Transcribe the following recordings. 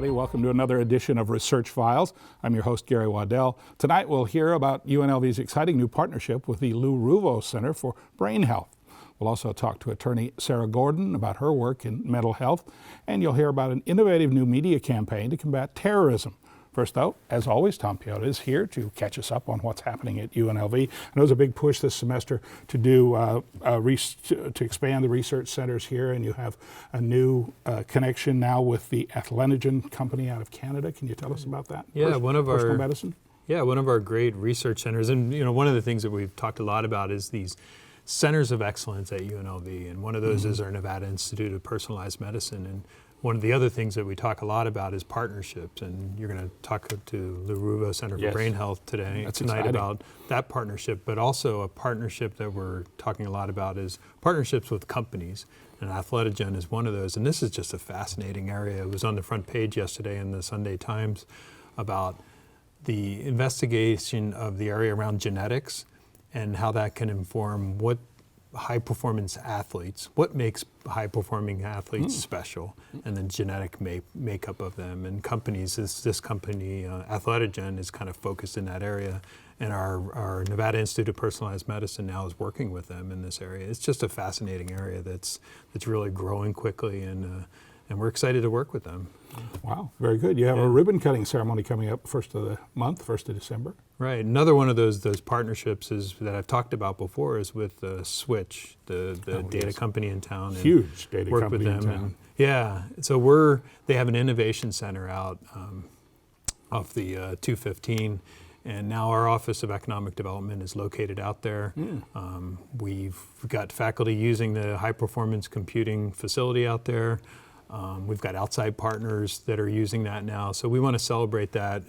everybody. Welcome to another edition of Research Files. I'm your host, Gary Waddell. Tonight we'll hear about UNLV's exciting new partnership with the Lou Ruvo Center for Brain Health. We'll also talk to attorney Sara Gordon about her work in mental health, and you'll hear about an innovative new media campaign to combat terrorism. First, though, as always, Tom Piechota is here to catch us up on what's happening at UNLV. I know there's a big push this semester to do to expand the research centers here, and you have a new connection now with the Athlenogen company out of Canada. Can you tell us about that? Yeah, one of personal medicine. Yeah, one of our great research centers, and one of the things that we've talked a lot about is these centers of excellence at UNLV, and one of those is our Nevada Institute of Personalized Medicine. And one of the other things that we talk a lot about is partnerships, and you're going to talk to the Ruvo Center for Brain Health tonight about that partnership, but also a partnership that we're talking a lot about is partnerships with companies, and Athlenogen is one of those, and this is just a fascinating area. It was on the front page yesterday in the Sunday Times about the investigation of the area around genetics and how that can inform what high-performance athletes, what makes high-performing athletes special, and the genetic makeup of them. And companies, this company, Athlenogen, is kind of focused in that area, and our Nevada Institute of Personalized Medicine now is working with them in this area. It's just a fascinating area that's really growing quickly, and we're excited to work with them. Wow, very good. You have a ribbon-cutting ceremony coming up first of the month, 1st of December. Right. Another one of those partnerships is that I've talked about before is with Switch, the data company in town. Huge data company in town. So they have an innovation center out off the 215, and now our Office of Economic Development is located out there. We've got faculty using the high-performance computing facility out there. We've got outside partners that are using that now. So we want to celebrate that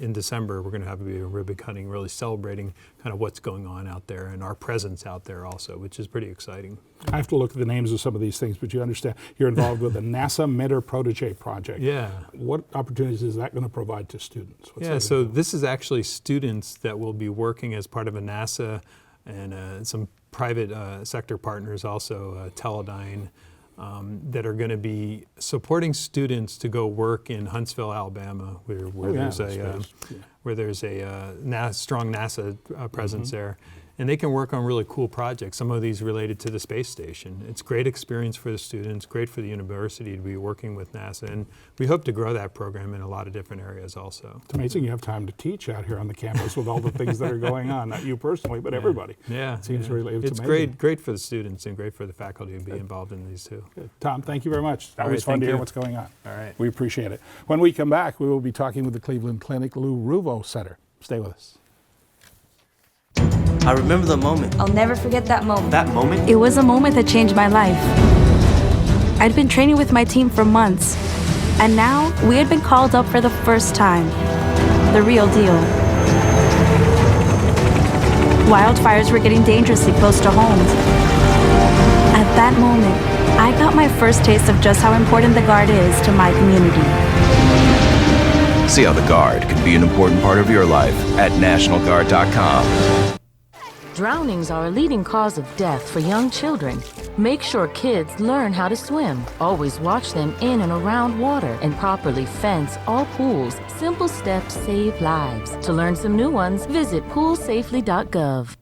in December. We're going to have a ribbon cutting, really celebrating kind of what's going on out there and our presence out there also, which is pretty exciting. I have to look at the names of some of these things, but you understand you're involved with the NASA Mentor Protege Project. Yeah. What opportunities is that going to provide to students? So this is actually students that will be working as part of a NASA and some private sector partners also, Teledyne, that are going to be supporting students to go work in Huntsville, Alabama, where there's a strong NASA presence there. And they can work on really cool projects, some of these related to the space station. It's great experience for the students, great for the university to be working with NASA, and we hope to grow that program in a lot of different areas also. It's amazing you have time to teach out here on the campus with all the things that are going on, not you personally, but everybody. Yeah. It seems really, it's amazing. Great for the students and great for the faculty to be involved in these too. Good. Tom, thank you very much. Always fun to hear what's going on. All right. We appreciate it. When we come back, we will be talking with the Cleveland Clinic Lou Ruvo Center. Stay with us. I remember the moment. I'll never forget that moment. That moment? It was a moment that changed my life. I'd been training with my team for months, and now we had been called up for the first time. The real deal. Wildfires were getting dangerously close to homes. At that moment, I got my first taste of just how important the Guard is to my community. See how the Guard can be an important part of your life at NationalGuard.com. Drownings are a leading cause of death for young children. Make sure kids learn how to swim. Always watch them in and around water and properly fence all pools. Simple steps save lives. To learn some new ones, visit poolsafely.gov.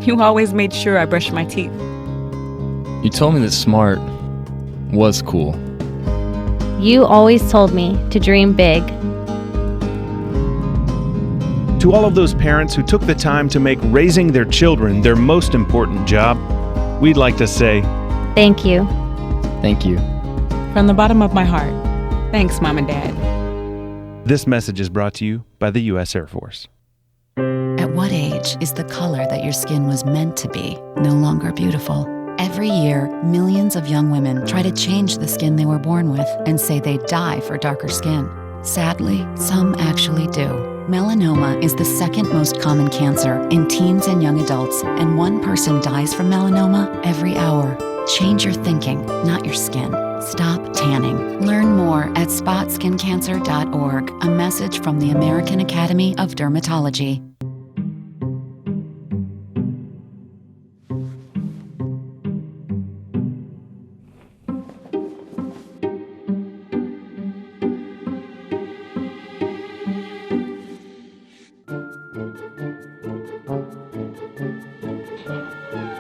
You always made sure I brushed my teeth. You told me that smart was cool. You always told me to dream big. To all of those parents who took the time to make raising their children their most important job, we'd like to say, thank you. Thank you. From the bottom of my heart, thanks, Mom and Dad. This message is brought to you by the U.S. Air Force. At what age is the color that your skin was meant to be no longer beautiful? Every year, millions of young women try to change the skin they were born with and say they'd die for darker skin. Sadly, some actually do. Melanoma is the second most common cancer in teens and young adults, and one person dies from melanoma every hour. Change your thinking, not your skin. Stop tanning. Learn more at spotskincancer.org. A message from the American Academy of Dermatology.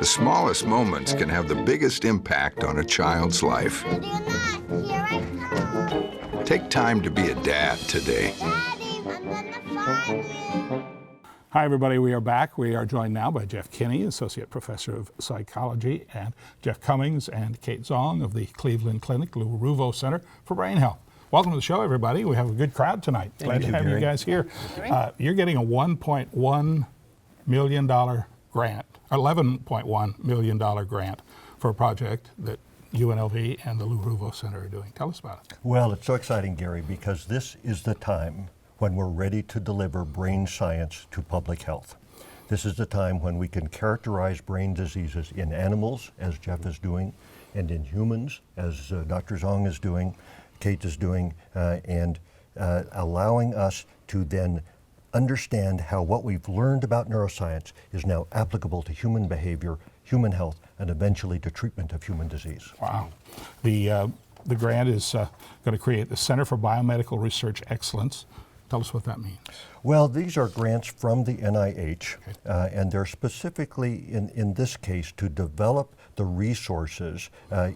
The smallest moments can have the biggest impact on a child's life. Take time to be a dad today. Hi, everybody. We are back. We are joined now by Jeff Kinney, Associate Professor of Psychology, and Jeff Commungs and Kate Zong of the Cleveland Clinic, Ruvo Center for Brain Health. Welcome to the show, everybody. We have a good crowd tonight. Glad to have you guys here. You're getting a $1.1 million grant, $11.1 million grant for a project that UNLV and the Ruvo Center are doing. Tell us about it. Well, it's so exciting, Gary, because this is the time when we're ready to deliver brain science to public health. This is the time when we can characterize brain diseases in animals, as Jeff is doing, and in humans, as Dr. Zong is doing, Kate is doing, and allowing us to then understand how what we've learned about neuroscience is now applicable to human behavior, human health, and eventually to treatment of human disease. Wow. The grant is going to create the Center for Biomedical Research Excellence. Tell us what that means. Well, these are grants from the NIH, and they're specifically, in this case, to develop the resources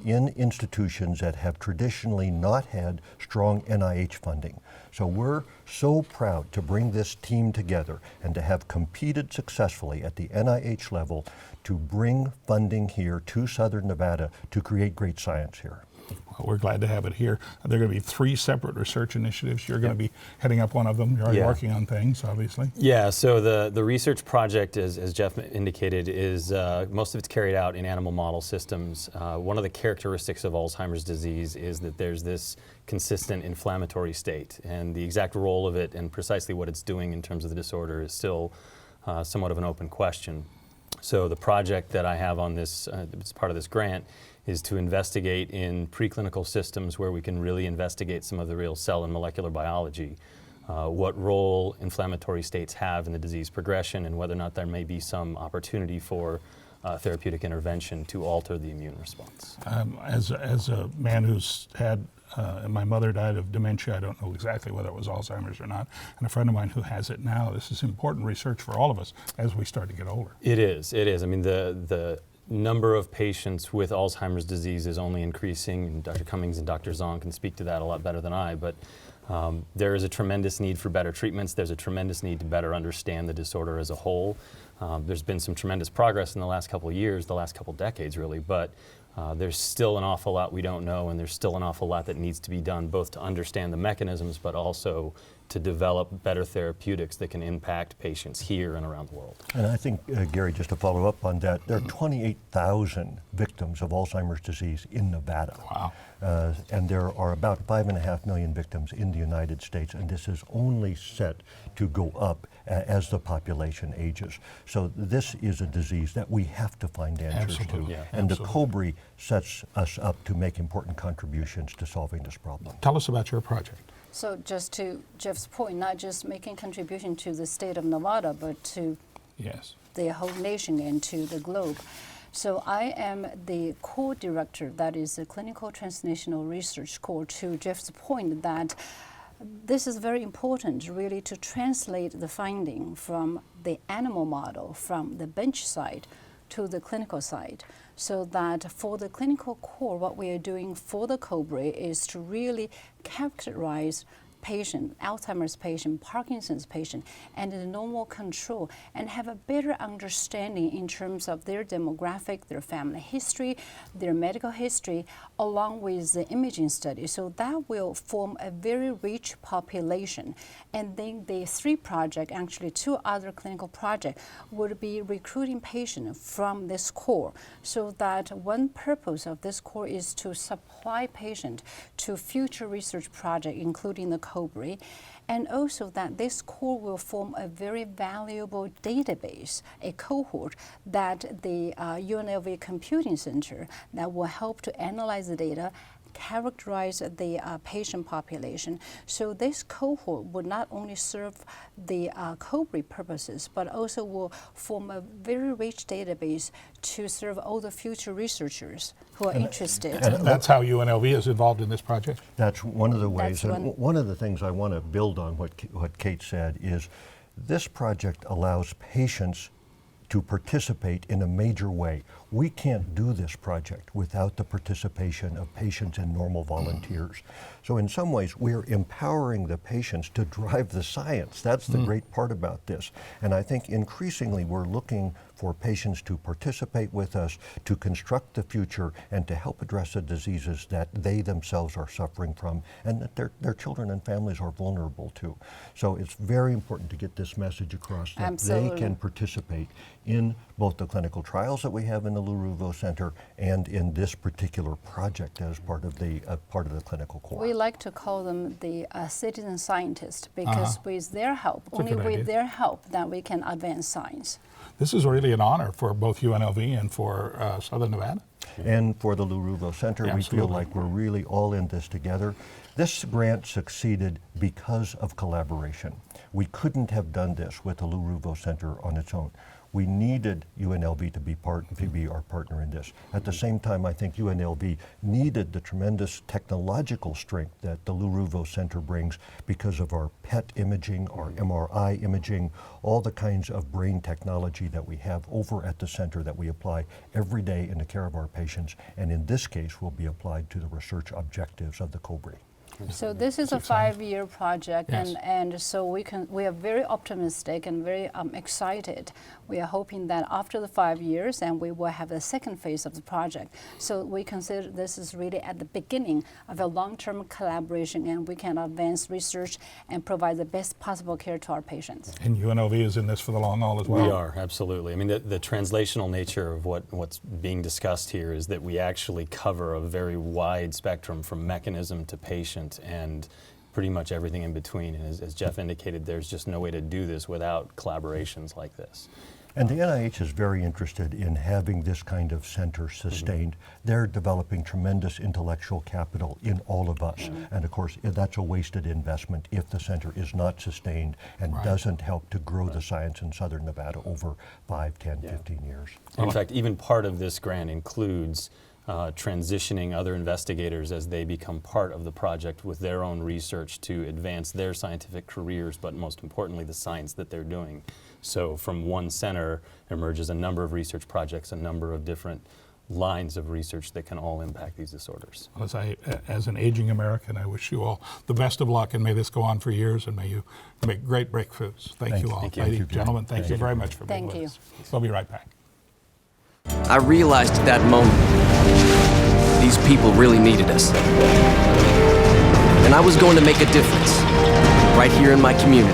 in institutions that have traditionally not had strong NIH funding. So we're so proud to bring this team together and to have competed successfully at the NIH level to bring funding here to Southern Nevada to create great science here. Well, we're glad to have it here. There are going to be 3 separate research initiatives. You're going to be heading up one of them. You're already working on things, obviously. Yeah, so the research project, as Jeff indicated, is most of it's carried out in animal model systems. One of the characteristics of Alzheimer's disease is that there's this consistent inflammatory state, and the exact role of it and precisely what it's doing in terms of the disorder is still somewhat of an open question. So the project that I have on this, it's part of this grant, is to investigate in preclinical systems where we can really investigate some of the real cell and molecular biology, what role inflammatory states have in the disease progression, and whether or not there may be some opportunity for therapeutic intervention to alter the immune response. As a man who's had, my mother died of dementia, I don't know exactly whether it was Alzheimer's or not, and a friend of mine who has it now, this is important research for all of us as we start to get older. It is. I mean, the number of patients with Alzheimer's disease is only increasing, and Dr. Commungs and Dr. Zong can speak to that a lot better than I, but there is a tremendous need for better treatments. There's a tremendous need to better understand the disorder as a whole. There's been some tremendous progress in the last couple of years, the last couple of decades really, but there's still an awful lot we don't know, and there's still an awful lot that needs to be done, both to understand the mechanisms, but also to develop better therapeutics that can impact patients here and around the world. And I think, Gary, just to follow up on that, there are 28,000 victims of Alzheimer's disease in Nevada. Wow. And there are about 5.5 million victims in the United States, and this is only set to go up as the population ages. So this is a disease that we have to find answers to. Yeah, and the COBRI sets us up to make important contributions to solving this problem. Tell us about your project. So just to Jeff's point, not just making contribution to the state of Nevada, but to the whole nation and to the globe. So I am the core director, that is the Clinical Translational Research Core, to Jeff's point that this is very important really to translate the finding from the animal model, from the bench side to the clinical side. So that for the clinical core, what we are doing for the COBRI is to really characterize patient, Alzheimer's patient, Parkinson's patient, and the normal control, and have a better understanding in terms of their demographic, their family history, their medical history, along with the imaging study. So that will form a very rich population. And then the 3 project, actually 2 other clinical projects, would be recruiting patients from this core. So that one purpose of this core is to supply patients to future research projects, including the COBRI, and also that this core will form a very valuable database, a cohort that the UNLV Computing Center that will help to analyze the data, characterize the patient population. So this cohort would not only serve the COBRI purposes, but also will form a very rich database to serve all the future researchers who are interested. And that's how UNLV is involved in this project? That's one of the ways. And one of the things I want to build on what Kate said is this project allows patients to participate in a major way. We can't do this project without the participation of patients and normal volunteers. So in some ways, we're empowering the patients to drive the science. That's the great part about this. And I think increasingly we're looking for patients to participate with us, to construct the future, and to help address the diseases that they themselves are suffering from and that their children and families are vulnerable to. So it's very important to get this message across that Absolutely. they can participate in both the clinical trials that we have in the Ruvo Center and in this particular project as part of the clinical core. We like to call them the citizen scientists because with their help, That's a good idea. their help, then we can advance science. This is really an honor for both UNLV and for Southern Nevada. And for the Ruvo Center, we feel Absolutely. like we're really all in this together. This grant succeeded because of collaboration. We couldn't have done this with the Ruvo Center on its own. We needed UNLV to be our partner in this. At the same time, I think UNLV needed the tremendous technological strength that the Ruvo Center brings because of our PET imaging, our MRI imaging, all the kinds of brain technology that we have over at the center that we apply every day in the care of our patients, and in this case will be applied to the research objectives of the COBRE. So this is a 5-year project, Yes. and so we are very optimistic and very excited. We are hoping that after the 5 years, and we will have the second phase of the project. So we consider this is really at the beginning of a long-term collaboration, and we can advance research and provide the best possible care to our patients. And UNLV is in this for the long haul as well. We are, absolutely. I mean, the translational nature of what's being discussed here is that we actually cover a very wide spectrum from mechanism to patient and pretty much everything in between. And as Jeff indicated, there's just no way to do this without collaborations like this. And the NIH is very interested in having this kind of center sustained. They're developing tremendous intellectual capital in all of us. And of course, that's a wasted investment if the center is not sustained and doesn't help to grow the science in Southern Nevada over 5, 10, 15 years. In fact, even part of this grant includes transitioning other investigators as they become part of the project with their own research to advance their scientific careers, but most importantly, the science that they're doing. So from one center emerges a number of research projects, a number of different lines of research that can all impact these disorders. Well, as an aging American, I wish you all the best of luck, and may this go on for years, and may you make great breakthroughs. Thank you all. Thank you. Ladies, gentlemen, thank you very much for being Thank with you. us. We'll be right back. I realized at that moment, these people really needed us. And I was going to make a difference, right here in my community.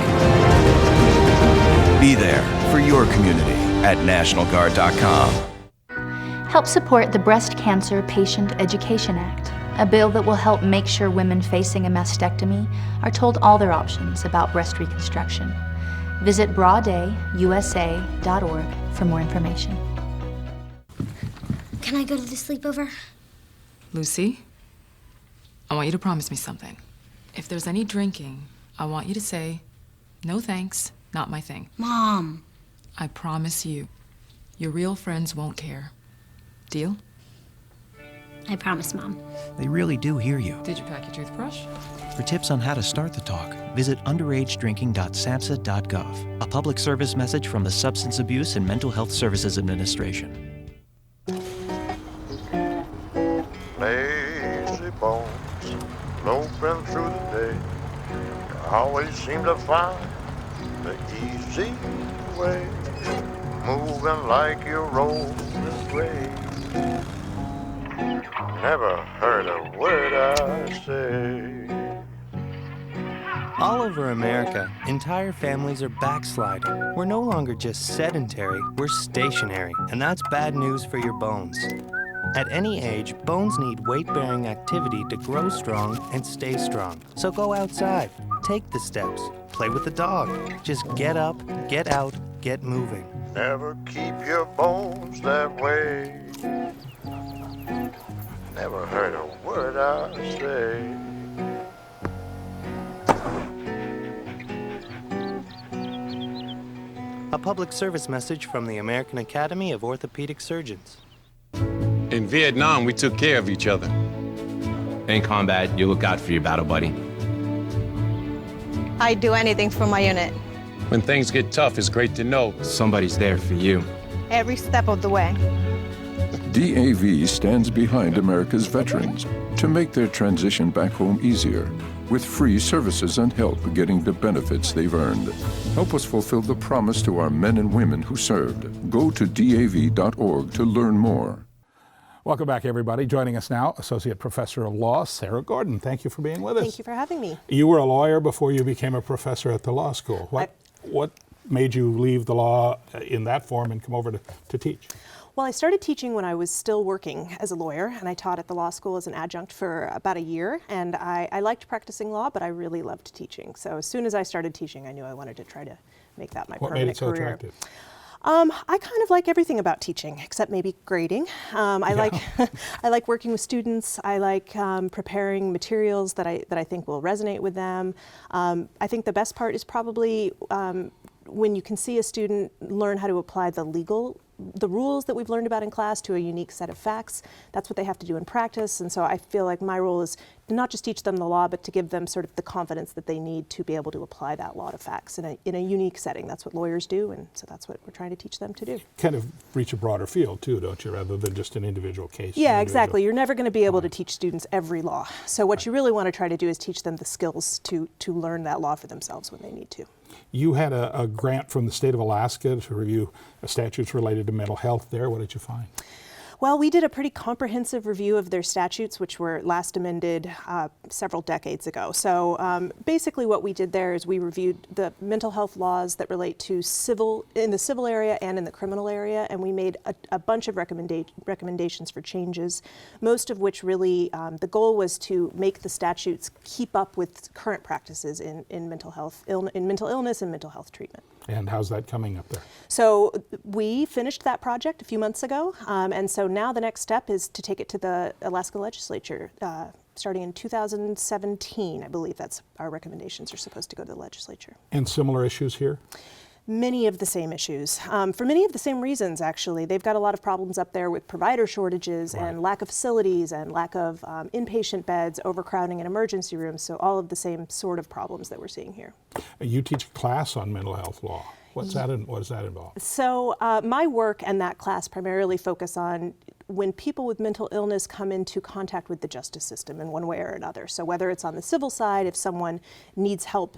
Be there for your community at NationalGuard.com. Help support the Breast Cancer Patient Education Act, a bill that will help make sure women facing a mastectomy are told all their options about breast reconstruction. Visit broaddayusa.org for more information. Can I go to the sleepover? Lucy, I want you to promise me something. If there's any drinking, I want you to say, "No thanks, not my thing." Mom. I promise you, your real friends won't care. Deal? I promise, Mom. They really do hear you. Did you pack your toothbrush? For tips on how to start the talk, visit underagedrinking.samhsa.gov. A public service message from the Substance Abuse and Mental Health Services Administration. Lazy bones, loping through the day. I always seem to find the easy way, moving like your rolling grave. Never heard a word I say. All over America, entire families are backsliding. We're no longer just sedentary, we're stationary, and that's bad news for your bones. At any age, bones need weight-bearing activity to grow strong and stay strong. So go outside, take the steps, play with the dog. Just get up, get out, get moving. Never keep your bones that way. Never heard a word I say. A public service message from the American Academy of Orthopedic Surgeons. In Vietnam, we took care of each other. In combat, you look out for your battle buddy. I'd do anything for my unit. When things get tough, it's great to know somebody's there for you. every step of the way. DAV stands behind America's veterans to make their transition back home easier, with free services and help getting the benefits they've earned. Help us fulfill the promise to our men and women who served. Go to DAV.org to learn more. Welcome back, everybody. Joining us now, Associate Professor of Law, Sara Gordon. Thank you for being with us. Thank you for having me. You were a lawyer before you became a professor at the law school. What made you leave the law in that form and come over to teach? Well, I started teaching when I was still working as a lawyer, and I taught at the law school as an adjunct for about a year, and I liked practicing law, but I really loved teaching. So as soon as I started teaching, I knew I wanted to try to make that my permanent career. What made it so attractive? I kind of like everything about teaching, except maybe grading. I like working with students. I like preparing materials that I think will resonate with them. I think the best part is probably when you can see a student learn how to apply the rules that we've learned about in class to a unique set of facts. That's what they have to do in practice. And so I feel like my role is to not just teach them the law, but to give them sort of the confidence that they need to be able to apply that law to facts in a unique setting. That's what lawyers do, and so that's what we're trying to teach them to do. Kind of reach a broader field too, don't you, rather than just an individual case? Yeah, exactly. You're never going to be able to teach students every law. So what you really want to try to do is teach them the skills to learn that law for themselves when they need to. You had a grant from the state of Alaska to review statutes related to mental health there. What did you find? Well, we did a pretty comprehensive review of their statutes, which were last amended several decades ago. So basically what we did there is we reviewed the mental health laws that relate to in the civil area and in the criminal area, and we made a bunch of recommendations for changes, most of which really, the goal was to make the statutes keep up with current practices in mental illness and mental health treatment. And how's that coming up there? So we finished that project a few months ago, and so now the next step is to take it to the Alaska legislature. Starting in 2017, I believe that's our recommendations are supposed to go to the legislature. And similar issues here? Many of the same issues, for many of the same reasons, actually. They've got a lot of problems up there with provider shortages and lack of facilities and lack of inpatient beds, overcrowding in emergency rooms, so all of the same sort of problems that we're seeing here. You teach a class on mental health law. What does that involve? So my work and that class primarily focus on when people with mental illness come into contact with the justice system in one way or another. So whether it's on the civil side, if someone needs help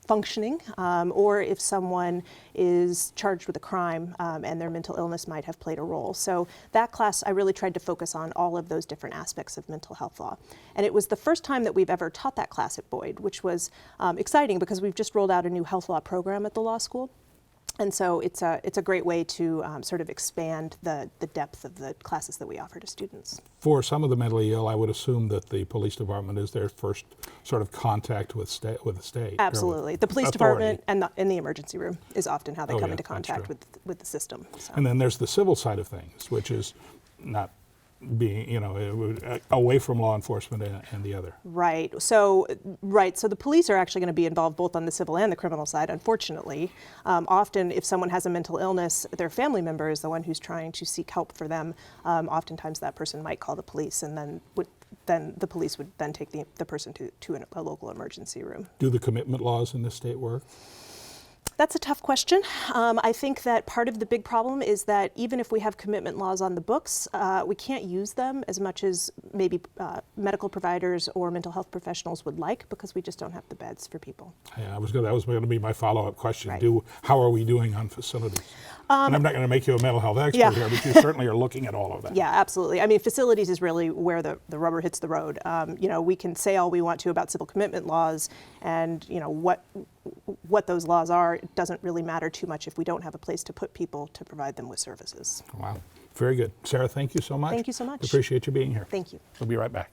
functioning, or if someone is charged with a crime and their mental illness might have played a role. So that class, I really tried to focus on all of those different aspects of mental health law. And it was the first time that we've ever taught that class at Boyd, which was exciting because we've just rolled out a new health law program at the law school. And so it's a great way to sort of expand the depth of the classes that we offer to students. For some of the mentally ill, I would assume that the police department is their first sort of contact with the state. Absolutely. The police department and in the emergency room is often how they come into contact with the system. So. And then there's the civil side of things, which is not being, away from law enforcement and the other. Right. So the police are actually going to be involved both on the civil and the criminal side, unfortunately. Often if someone has a mental illness, their family member is the one who's trying to seek help for them. Oftentimes that person might call the police, and then the police would then take the person to a local emergency room. Do the commitment laws in this state work? That's a tough question. I think that part of the big problem is that even if we have commitment laws on the books, we can't use them as much as maybe medical providers or mental health professionals would like, because we just don't have the beds for people. Yeah, that was going to be my follow-up question. Right. How are we doing on facilities? And I'm not going to make you a mental health expert here, but you certainly are looking at all of that. Yeah, absolutely. I mean, facilities is really where the rubber hits the road. We can say all we want to about civil commitment laws, and what those laws are, it doesn't really matter too much if we don't have a place to put people to provide them with services. Wow. Very good. Sara, thank you so much. Thank you so much. Appreciate you being here. Thank you. We'll be right back.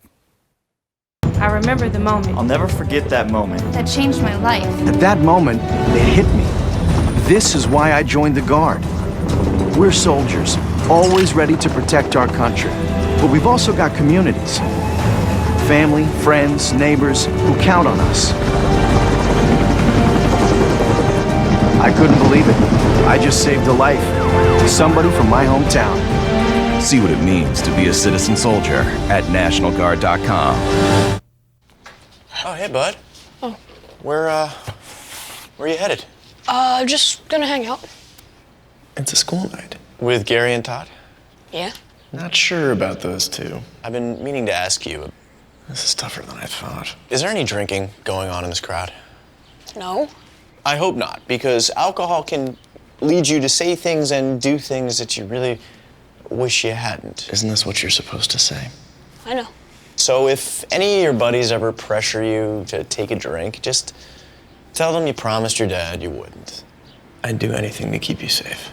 I remember the moment. I'll never forget that moment. That changed my life. At that moment, it hit me. This is why I joined the Guard. We're soldiers, always ready to protect our country. But we've also got communities. Family, friends, neighbors who count on us. I couldn't believe it. I just saved a life. Somebody from my hometown. See what it means to be a citizen soldier at NationalGuard.com. Oh, hey, bud. Oh. Where are you headed? Just gonna hang out. It's a school night. With Gary and Todd? Yeah? Not sure about those two. I've been meaning to ask you. This is tougher than I thought. Is there any drinking going on in this crowd? No? I hope not, because alcohol can lead you to say things and do things that you really wish you hadn't. Isn't this what you're supposed to say? I know. So if any of your buddies ever pressure you to take a drink, just tell them you promised your dad you wouldn't. I'd do anything to keep you safe.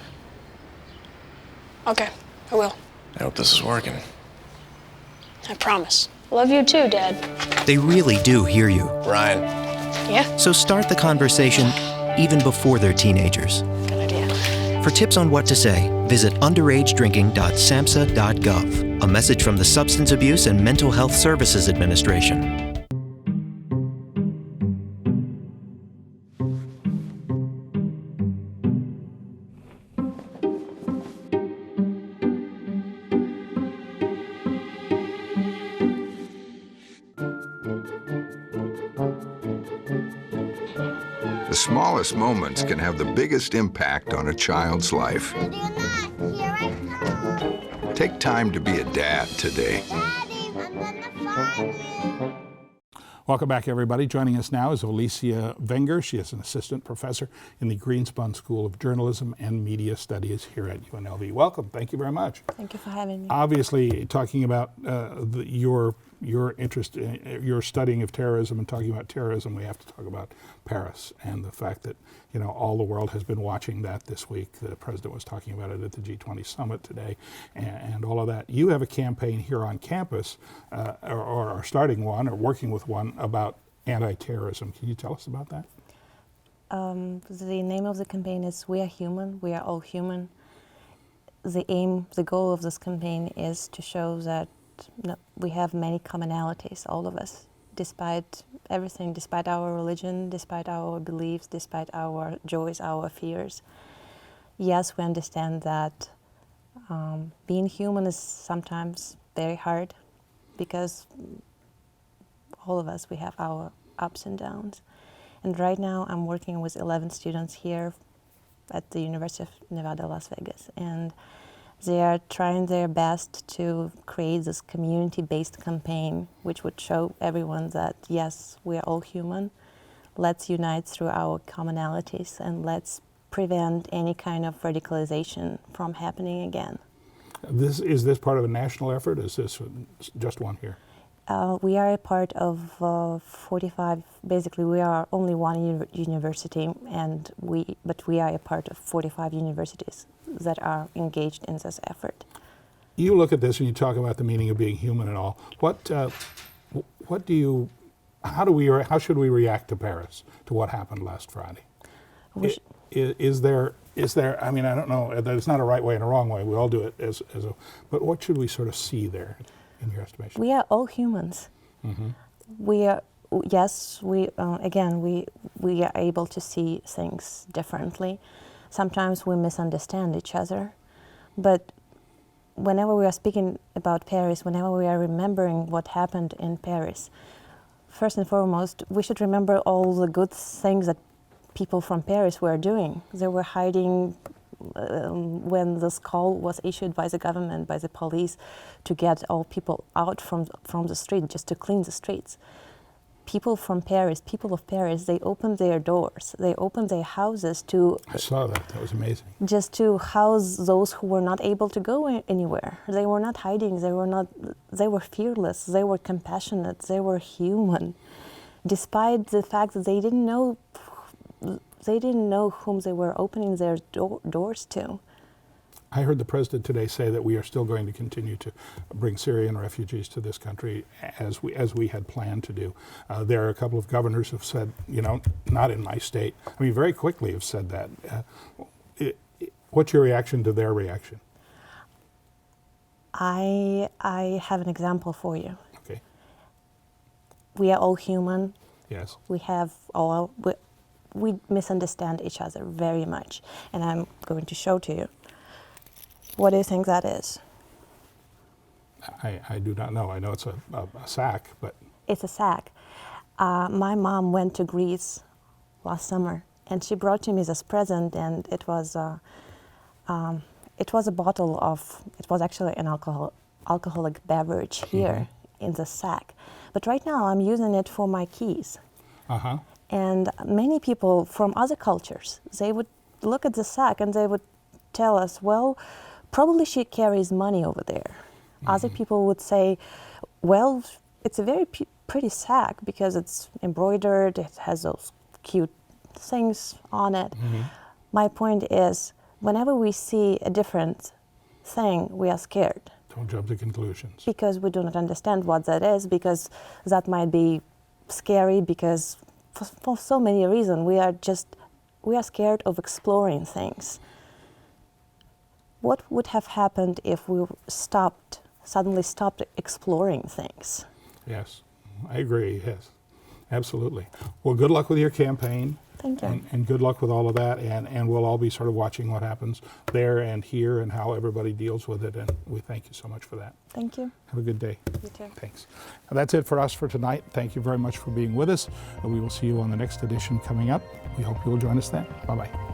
Okay, I will. I hope this is working. I promise. Love you too, Dad. They really do hear you. Ryan. Yeah? So start the conversation even before they're teenagers. Good idea. For tips on what to say, visit underagedrinking.samhsa.gov. A message from the Substance Abuse and Mental Health Services Administration. The smallest moments can have the biggest impact on a child's life. Take time to be a dad today. Welcome back, everybody. Joining us now is Olesya Venger. She is an assistant professor in the Greenspun School of Journalism and Media Studies here at UNLV. Welcome. Thank you very much. Thank you for having me. Obviously, talking about your interest, your studying of terrorism and talking about terrorism, we have to talk about Paris and the fact that, you know, all the world has been watching that this week. The president was talking about it at the G20 summit today and all of that. You have a campaign here on campus, or are starting one or working with one about anti-terrorism. Can you tell us about that? The name of the campaign is We Are Human, We Are All Human. The goal of this campaign is to show that we have many commonalities, all of us, despite everything, despite our religion, despite our beliefs, despite our joys, our fears. Yes, we understand that being human is sometimes very hard because all of us, we have our ups and downs. And right now I'm working with 11 students here at the University of Nevada, Las Vegas. And they are trying their best to create this community-based campaign, which would show everyone that, yes, we are all human. Let's unite through our commonalities and let's prevent any kind of radicalization from happening again. Is this part of a national effort? Is this just one here? We are a part of 45, basically we are only one university, but we are a part of 45 universities that are engaged in this effort. You look at this and you talk about the meaning of being human and all. How should we react to Paris, to what happened last Friday? Is there, I mean, I don't know, there's not a right way and a wrong way, we all do it but what should we sort of see there in your estimation? We are all humans. Mm-hmm. We are, yes, we are able to see things differently. Sometimes we misunderstand each other, but whenever we are speaking about Paris, whenever we are remembering what happened in Paris, first and foremost, we should remember all the good things that people from Paris were doing. They were hiding when this call was issued by the government, by the police, to get all people out from the street, just to clean the streets. People from Paris, people of Paris, they opened their doors, they opened their houses to... I saw that was amazing. Just to house those who were not able to go anywhere. They were not hiding, they were fearless, they were compassionate, they were human. Despite the fact that they didn't know whom they were opening their doors to. I heard the president today say that we are still going to continue to bring Syrian refugees to this country as we had planned to do. There are a couple of governors who have said, you know, not in my state. I mean, very quickly have said that. What's your reaction to their reaction? I have an example for you. Okay. We are all human. Yes. We misunderstand each other very much, and I'm going to show to you. What do you think that is? I do not know. I know it's a sack, but... It's a sack. My mom went to Greece last summer, and she brought to me this present, and it was it was a bottle of, it was actually an alcoholic beverage here in the sack. But right now I'm using it for my keys. And many people from other cultures, they would look at the sack and they would tell us, well, probably she carries money over there. Other people would say, well, it's a very pretty sack because it's embroidered, it has those cute things on it. My point is, whenever we see a different thing, we are scared. Don't jump to conclusions. Because we do not understand what that is, because that might be scary, because for so many reasons we are scared of exploring things. What would have happened if we suddenly stopped exploring things? Yes, I agree, yes, absolutely. Well, good luck with your campaign. Thank you. And good luck with all of that, and we'll all be sort of watching what happens there and here and how everybody deals with it, and we thank you so much for that. Thank you. Have a good day. You too. Thanks. And that's it for us for tonight. Thank you very much for being with us, and we will see you on the next edition coming up. We hope you'll join us then. Bye-bye.